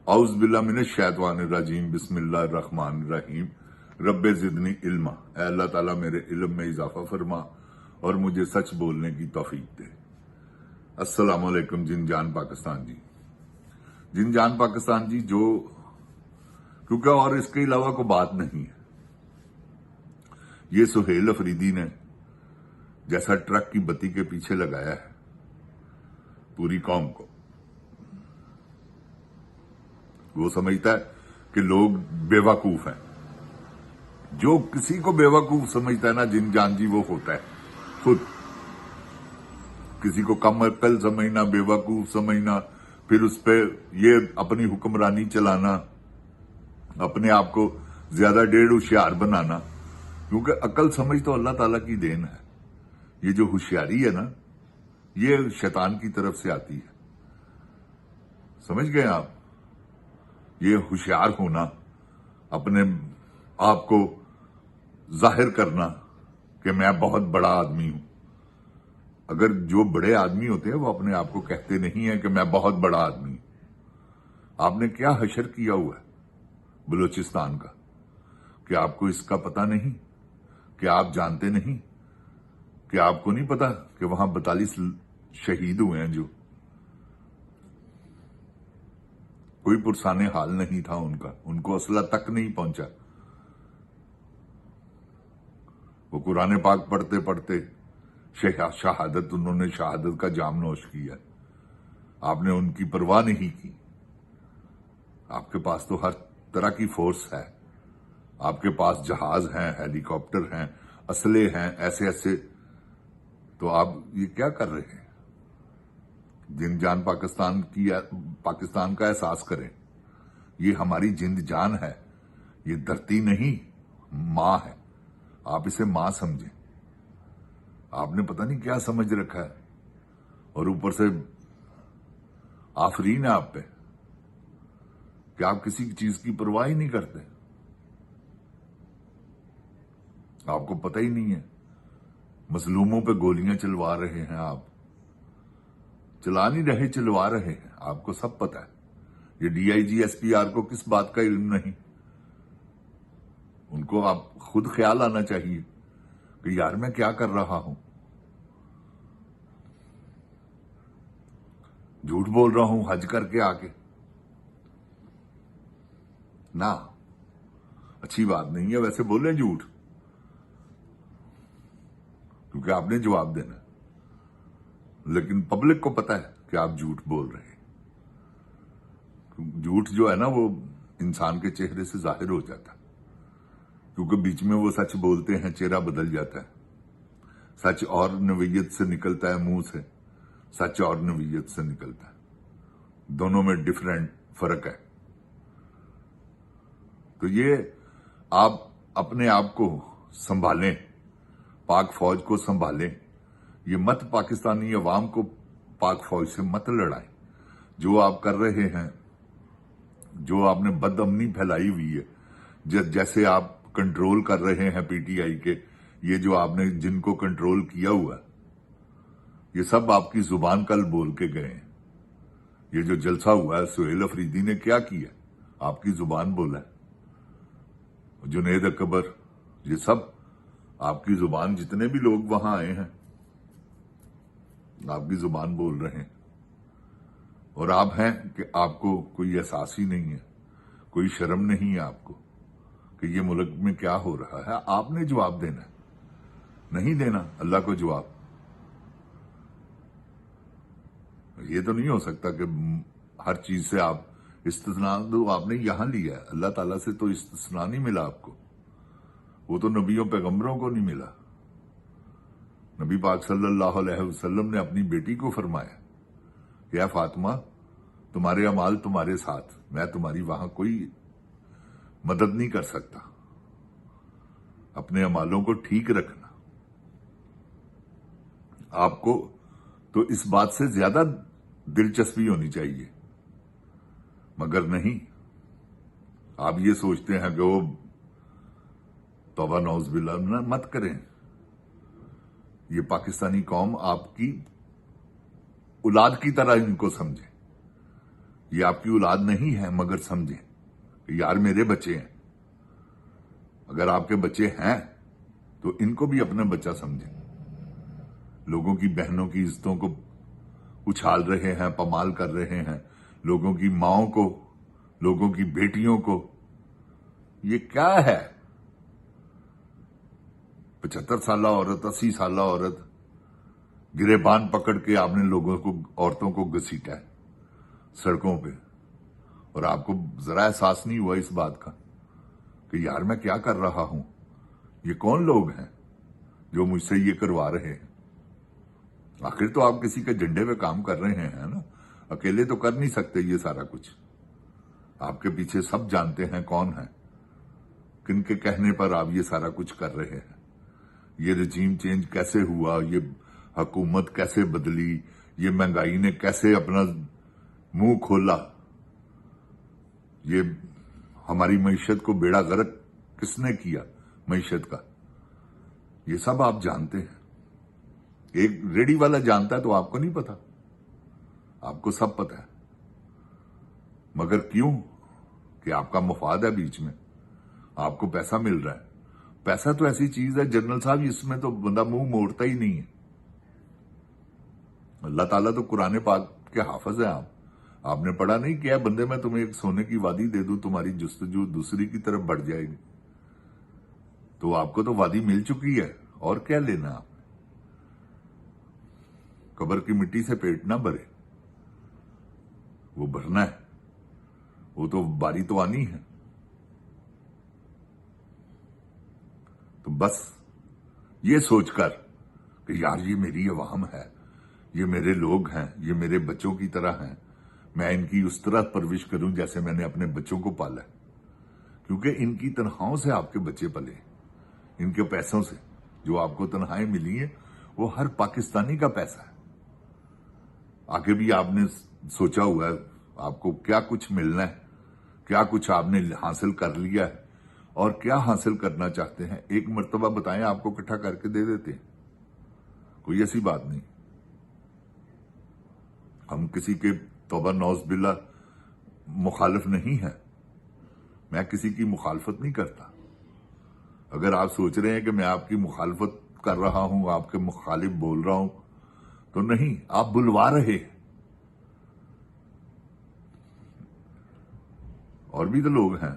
اعوذ باللہ من الشیطان الرجیم بسم اللہ الرحمن الرحیم رب زدنی علما، اے اللہ تعالیٰ میرے علم میں اضافہ فرما اور مجھے سچ بولنے کی توفیق دے۔ السلام علیکم جن جان پاکستان جی، جن جان پاکستان جی، جو کیونکہ اور اس کے علاوہ کوئی بات نہیں ہے۔ یہ سہیل افریدی نے جیسا ٹرک کی بتی کے پیچھے لگایا ہے پوری قوم کو، وہ سمجھتا ہے کہ لوگ بے وقوف ہیں۔ جو کسی کو بے وقوف سمجھتا ہے نا جن جان جی، وہ ہوتا ہے خود۔ کسی کو کم عقل سمجھنا، بے وقوف سمجھنا، پھر اس پہ یہ اپنی حکمرانی چلانا، اپنے آپ کو زیادہ ڈیڑھ ہوشیار بنانا، کیونکہ عقل سمجھ تو اللہ تعالیٰ کی دین ہے۔ یہ جو ہوشیاری ہے نا، یہ شیطان کی طرف سے آتی ہے۔ سمجھ گئے آپ؟ یہ ہوشیار ہونا، اپنے آپ کو ظاہر کرنا کہ میں بہت بڑا آدمی ہوں۔ اگر جو بڑے آدمی ہوتے ہیں وہ اپنے آپ کو کہتے نہیں ہیں کہ میں بہت بڑا آدمی ہوں۔ آپ نے کیا حشر کیا ہوا ہے بلوچستان کا کہ آپ کو اس کا پتہ نہیں؟ کہ آپ جانتے نہیں؟ کہ آپ کو نہیں پتا کہ وہاں 42 شہید ہوئے ہیں؟ جو کوئی پرسان حال نہیں تھا ان کو اسلحہ تک نہیں پہنچا۔ وہ قرآن پاک پڑھتے پڑھتے شہادت، انہوں نے شہادت کا جام نوش کیا۔ آپ نے ان کی پرواہ نہیں کی۔ آپ کے پاس تو ہر طرح کی فورس ہے، آپ کے پاس جہاز ہیں، ہیلی کاپٹر ہیں، اسلحے ہیں، ایسے تو آپ یہ کیا کر رہے ہیں؟ جن جان پاکستان کا احساس کریں۔ یہ ہماری جند جان ہے، یہ دھرتی نہیں، ماں ہے۔ آپ اسے ماں سمجھیں۔ آپ نے پتہ نہیں کیا سمجھ رکھا ہے، اور اوپر سے آفرین ہے آپ پہ کہ آپ کسی چیز کی پرواہ ہی نہیں کرتے۔ آپ کو پتہ ہی نہیں ہے، مظلوموں پہ گولیاں چلوا رہے ہیں آپ۔ چلا نہیں رہے، چلوا رہے ہیں، آپ کو سب پتہ ہے۔ یہ D I G S P R کو کس بات کا علم نہیں؟ ان کو آپ خود خیال آنا چاہیے کہ یار میں کیا کر رہا ہوں، جھوٹ بول رہا ہوں حج کر کے آ کے۔ نہ، اچھی بات نہیں ہے ویسے بولیں جھوٹ، کیونکہ آپ نے جواب دینا، لیکن پبلک کو پتا ہے کہ آپ جھوٹ بول رہے ہیں۔ جھوٹ جو ہے نا وہ انسان کے چہرے سے ظاہر ہو جاتا ہے، کیونکہ بیچ میں وہ سچ بولتے ہیں، چہرہ بدل جاتا ہے۔ سچ اور نویت سے نکلتا ہے منہ سے، سچ اور نویت سے نکلتا ہے، دونوں میں فرق ہے۔ تو یہ آپ اپنے آپ کو سنبھالیں، پاک فوج کو سنبھالیں۔ یہ مت پاکستانی عوام کو پاک فوج سے مت لڑائیں۔ جو آپ کر رہے ہیں، جو آپ نے بد امنی پھیلائی ہوئی ہے، جیسے آپ کنٹرول کر رہے ہیں پی ٹی آئی کے، یہ جو آپ نے جن کو کنٹرول کیا ہوا ہے، یہ سب آپ کی زبان کل بول کے گئے ہیں۔ یہ جو جلسہ ہوا ہے، سہیل افریدی نے کیا کیا؟ آپ کی زبان بولا ہے۔ جنید اکبر، یہ سب آپ کی زبان، جتنے بھی لوگ وہاں آئے ہیں آپ کی زبان بول رہے ہیں، اور آپ ہیں کہ آپ کو کوئی احساس ہی نہیں ہے، کوئی شرم نہیں ہے آپ کو کہ یہ ملک میں کیا ہو رہا ہے۔ آپ نے جواب دینا ہے، نہیں دینا اللہ کو جواب۔ یہ تو نہیں ہو سکتا کہ ہر چیز سے آپ استثناء دو۔ آپ نے یہاں لیا ہے، اللہ تعالیٰ سے تو استثناء نہیں ملا آپ کو، وہ تو نبیوں پیغمبروں کو نہیں ملا۔ نبی پاک صلی اللہ علیہ وسلم نے اپنی بیٹی کو فرمایا کہ اے فاطمہ، تمہارے اعمال تمہارے ساتھ، میں تمہاری وہاں کوئی مدد نہیں کر سکتا، اپنے اعمالوں کو ٹھیک رکھنا۔ آپ کو تو اس بات سے زیادہ دلچسپی ہونی چاہیے، مگر نہیں، آپ یہ سوچتے ہیں کہ وہ توبہ نعوذ باللہ مت کریں۔ یہ پاکستانی قوم آپ کی اولاد کی طرح ان کو سمجھے۔ یہ آپ کی اولاد نہیں ہے، مگر سمجھیں کہ یار میرے بچے ہیں. اگر آپ کے بچے ہیں تو ان کو بھی اپنا بچہ سمجھیں. لوگوں کی بہنوں کی عزتوں کو اچھال رہے ہیں، پامال کر رہے ہیں، لوگوں کی ماؤں کو، لوگوں کی بیٹیوں کو. یہ کیا ہے؟ 75 سالہ عورت، 80 سالہ عورت گریبان پکڑ کے آپ نے لوگوں کو، عورتوں کو گھسیٹا ہے سڑکوں پہ، اور آپ کو ذرا احساس نہیں ہوا اس بات کا کہ یار میں کیا کر رہا ہوں؟ یہ کون لوگ ہیں جو مجھ سے یہ کروا رہے ہیں؟ آخر تو آپ کسی کے جھنڈے پہ کام کر رہے ہیں نا، اکیلے تو کر نہیں سکتے یہ سارا کچھ. آپ کے پیچھے سب جانتے ہیں کون ہیں، کن کے کہنے پر آپ یہ سارا کچھ کر رہے ہیں. یہ رجیم چینج کیسے ہوا، یہ حکومت کیسے بدلی، یہ مہنگائی نے کیسے اپنا منہ کھولا، یہ ہماری معیشت کو بیڑا غرق کس نے کیا معیشت کا، یہ سب آپ جانتے ہیں. ایک ریڈی والا جانتا ہے تو آپ کو نہیں پتا، آپ کو سب پتا ہے. مگر کیوں؟ کہ آپ کا مفاد ہے بیچ میں، آپ کو پیسہ مل رہا ہے. پیسہ تو ایسی چیز ہے جنرل صاحب، اس میں تو بندہ منہ موڑتا ہی نہیں ہے. اللہ تعالیٰ تو قرآن پاک کے حافظ ہیں. آپ نے پڑھا نہیں کیا بندے میں تمہیں ایک سونے کی وادی دے دوں، تمہاری جستجو دوسری کی طرف بڑھ جائے گی. تو آپ کو تو وادی مل چکی ہے، اور کیا لینا آپ؟ قبر کی مٹی سے پیٹ نہ بھرے، وہ بھرنا ہے، وہ تو باری تو آنی ہے. تو بس یہ سوچ کر کہ یار یہ میری عوام ہے، یہ میرے لوگ ہیں، یہ میرے بچوں کی طرح ہیں، میں ان کی اس طرح پرورش کروں جیسے میں نے اپنے بچوں کو پالا ہے. کیونکہ ان کی تنخواہوں سے آپ کے بچے پلے، ان کے پیسوں سے جو آپ کو تنخواہیں ملی ہیں وہ ہر پاکستانی کا پیسہ ہے. آگے بھی آپ نے سوچا ہوا ہے آپ کو کیا کچھ ملنا ہے، کیا کچھ آپ نے حاصل کر لیا ہے اور کیا حاصل کرنا چاہتے ہیں. ایک مرتبہ بتائیں، آپ کو اکٹھا کر کے دے دیتے ہیں. کوئی ایسی بات نہیں. ہم کسی کے توبہ نوز باللہ مخالف نہیں ہیں، میں کسی کی مخالفت نہیں کرتا. اگر آپ سوچ رہے ہیں کہ میں آپ کی مخالفت کر رہا ہوں، آپ کے مخالف بول رہا ہوں، تو نہیں، آپ بلوا رہے ہیں. اور بھی تو لوگ ہیں،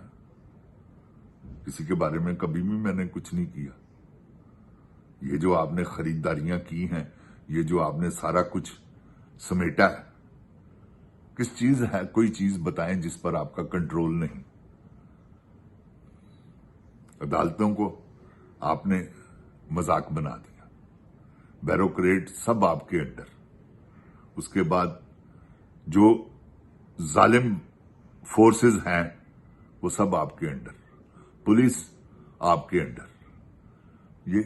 کسی کے بارے میں کبھی بھی میں نے کچھ نہیں کیا. یہ جو آپ نے خریداریاں کی ہیں، یہ جو آپ نے سارا کچھ سمیٹا ہے، کس چیز ہے؟ کوئی چیز بتائیں جس پر آپ کا کنٹرول نہیں. عدالتوں کو آپ نے مذاق بنا دیا، بیوروکریٹ سب آپ کے انڈر. اس کے بعد جو ظالم فورسز ہیں وہ سب آپ کے انڈر، پولیس آپ کے انڈر. یہ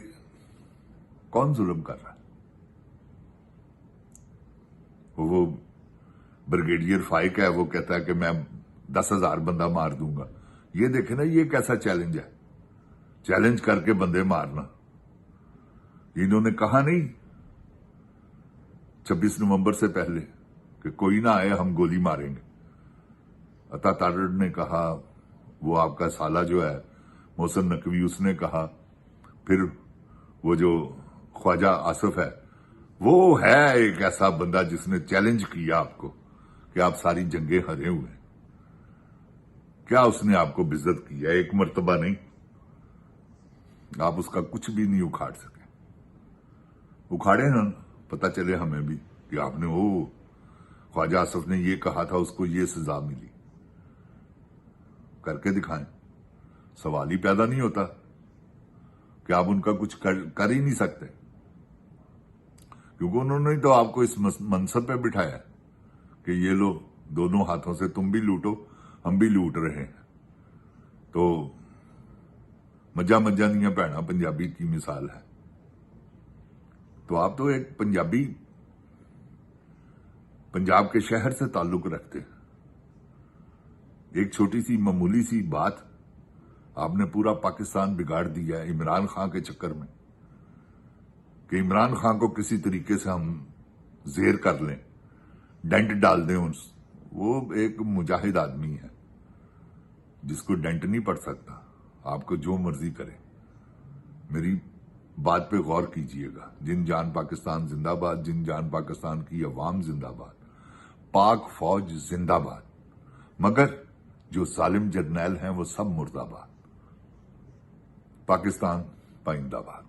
کون ظلم کر رہا ہے؟ وہ بریگیڈیئر فائق ہے، وہ کہتا ہے کہ میں 10,000 بندہ مار دوں گا. یہ دیکھیں نا، یہ کیسا چیلنج ہے، چیلنج کر کے بندے مارنا. انہوں نے کہا نہیں 26 نومبر سے پہلے کہ کوئی نہ آئے ہم گولی ماریں گے. عطا تارڑ نے کہا، وہ آپ کا سالہ جو ہے محسن نقوی، اس نے کہا، پھر وہ جو خواجہ آصف ہے، وہ ہے ایک ایسا بندہ جس نے چیلنج کیا آپ کو کہ آپ ساری جنگیں ہرے ہوئے. کیا اس نے آپ کو بےعزت کیا؟ ایک مرتبہ نہیں. آپ اس کا کچھ بھی نہیں اکھاڑ سکے. اکھاڑے نا، پتہ چلے ہمیں بھی کہ آپ نے خواجہ آصف نے یہ کہا تھا، اس کو یہ سزا ملی. کر کے دکھائیں. سوال ہی پیدا نہیں ہوتا کہ آپ ان کا کچھ کر ہی نہیں سکتے، کیونکہ انہوں نے تو آپ کو اس منصب پہ بٹھایا کہ یہ لو، دونوں ہاتھوں سے تم بھی لوٹو، ہم بھی لوٹ رہے ہیں. تو مجا دیاں بھیڑاں پنجابی کی مثال ہے. تو آپ تو ایک پنجابی، پنجاب کے شہر سے تعلق رکھتے ہیں. ایک چھوٹی سی معمولی سی بات آپ نے پورا پاکستان بگاڑ دیا ہے عمران خان کے چکر میں، کہ عمران خان کو کسی طریقے سے ہم زیر کر لیں، ڈینٹ ڈال دیں وہ ایک مجاہد آدمی ہے جس کو ڈنٹ نہیں پڑ سکتا. آپ کو جو مرضی کرے. میری بات پہ غور کیجئے گا. جن جان پاکستان زندہ باد، جن جان پاکستان کی عوام زندہ باد، پاک فوج زندہ باد. مگر جو ظالم جرنیل ہیں وہ سب مردہ باد. پاکستان پائندہ باد.